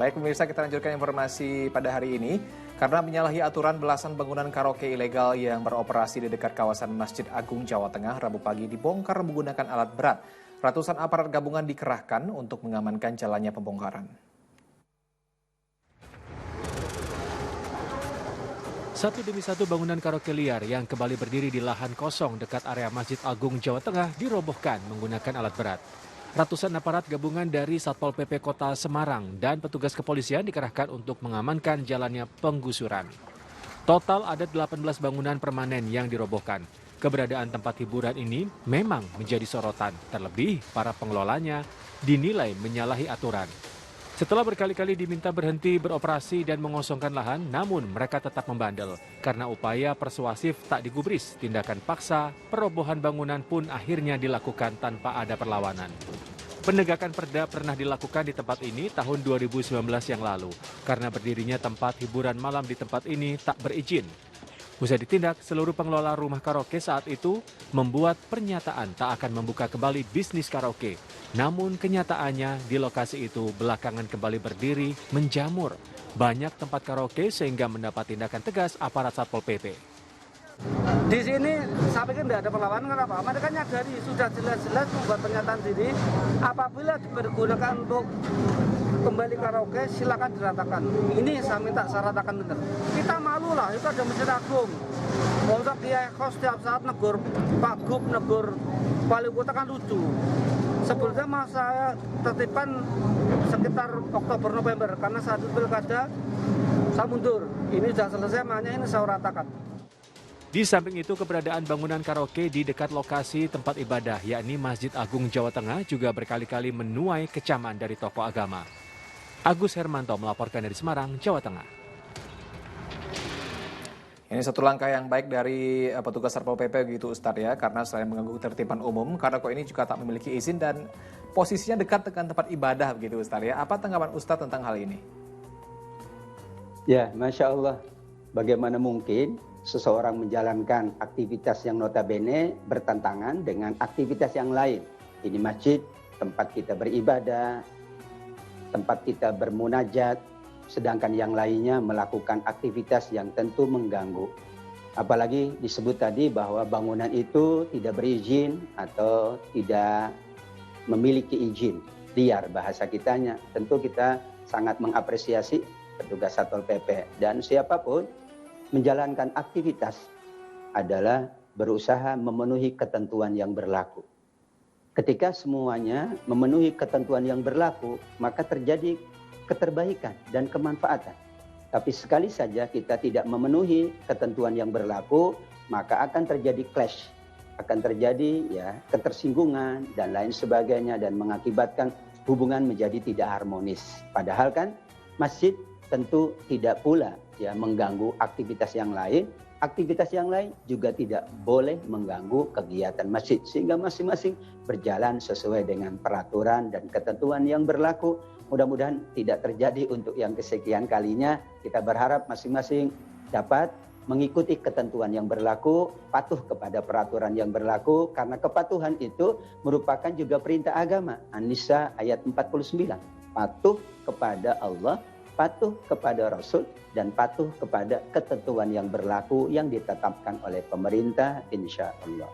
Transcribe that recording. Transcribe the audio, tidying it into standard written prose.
Baik pemirsa, kita lanjutkan informasi pada hari ini. Karena menyalahi aturan, belasan bangunan karaoke ilegal yang beroperasi di dekat kawasan Masjid Agung Jawa Tengah Rabu pagi dibongkar menggunakan alat berat. Ratusan aparat gabungan dikerahkan untuk mengamankan jalannya pembongkaran. Satu demi satu bangunan karaoke liar yang kembali berdiri di lahan kosong dekat area Masjid Agung Jawa Tengah dirobohkan menggunakan alat berat. Ratusan aparat gabungan dari Satpol PP Kota Semarang dan petugas kepolisian dikerahkan untuk mengamankan jalannya penggusuran. Total ada 18 bangunan permanen yang dirobohkan. Keberadaan tempat hiburan ini memang menjadi sorotan, terlebih para pengelolanya dinilai menyalahi aturan. Setelah berkali-kali diminta berhenti beroperasi dan mengosongkan lahan, namun mereka tetap membandel. Karena upaya persuasif tak digubris, tindakan paksa, perobohan bangunan pun akhirnya dilakukan tanpa ada perlawanan. Penegakan perda pernah dilakukan di tempat ini tahun 2019 yang lalu, karena berdirinya tempat hiburan malam di tempat ini tak berizin. Usai ditindak, seluruh pengelola rumah karaoke saat itu membuat pernyataan tak akan membuka kembali bisnis karaoke. Namun kenyataannya di lokasi itu belakangan kembali berdiri menjamur. Banyak tempat karaoke sehingga mendapat tindakan tegas aparat Satpol PP. Di sini saya pikir tidak ada perlawanan, kenapa? Mereka nyadari sudah jelas-jelas membuat pernyataan diri apabila dipergunakan untuk kembali karaoke silakan diratakan. Ini saya ratakan benar. Kita malu lah, itu ada Masjid Agung. Untuk Kiai Kos setiap saat negur Pak Gub, negur Wali Kota kan lucu. Sebelumnya saya tertipan sekitar Oktober-November karena saat itu pilkada saya mundur. Ini sudah selesai, makanya ini saya ratakan. Di samping itu, keberadaan bangunan karaoke di dekat lokasi tempat ibadah, yakni Masjid Agung Jawa Tengah, juga berkali-kali menuai kecaman dari tokoh agama. Agus Hermanto melaporkan dari Semarang, Jawa Tengah. Ini satu langkah yang baik dari petugas Satpol PP gitu Ustadz ya, karena selain mengganggu ketertiban umum, karaoke ini juga tak memiliki izin dan posisinya dekat dengan tempat ibadah begitu Ustadz ya. Apa tanggapan Ustadz tentang hal ini? Ya, Masya Allah, bagaimana mungkin seseorang menjalankan aktivitas yang notabene bertentangan dengan aktivitas yang lain. Ini masjid, tempat kita beribadah, tempat kita bermunajat, sedangkan yang lainnya melakukan aktivitas yang tentu mengganggu. Apalagi disebut tadi bahwa bangunan itu tidak berizin atau tidak memiliki izin, liar bahasa kitanya. Tentu kita sangat mengapresiasi petugas Satpol PP dan siapapun menjalankan aktivitas adalah berusaha memenuhi ketentuan yang berlaku. Ketika semuanya memenuhi ketentuan yang berlaku, maka terjadi keterbaikan dan kemanfaatan. Tapi sekali saja kita tidak memenuhi ketentuan yang berlaku, maka akan terjadi clash, akan terjadi ketersinggungan dan lain sebagainya dan mengakibatkan hubungan menjadi tidak harmonis. Padahal kan masjid tentu tidak pula mengganggu aktivitas yang lain. Aktivitas yang lain juga tidak boleh mengganggu kegiatan masjid. Sehingga masing-masing berjalan sesuai dengan peraturan dan ketentuan yang berlaku. Mudah-mudahan tidak terjadi untuk yang kesekian kalinya. Kita berharap masing-masing dapat mengikuti ketentuan yang berlaku, patuh kepada peraturan yang berlaku. Karena kepatuhan itu merupakan juga perintah agama. An-Nisa ayat 49. Patuh kepada Allah, patuh kepada Rasul, dan patuh kepada ketentuan yang berlaku yang ditetapkan oleh pemerintah, insya Allah.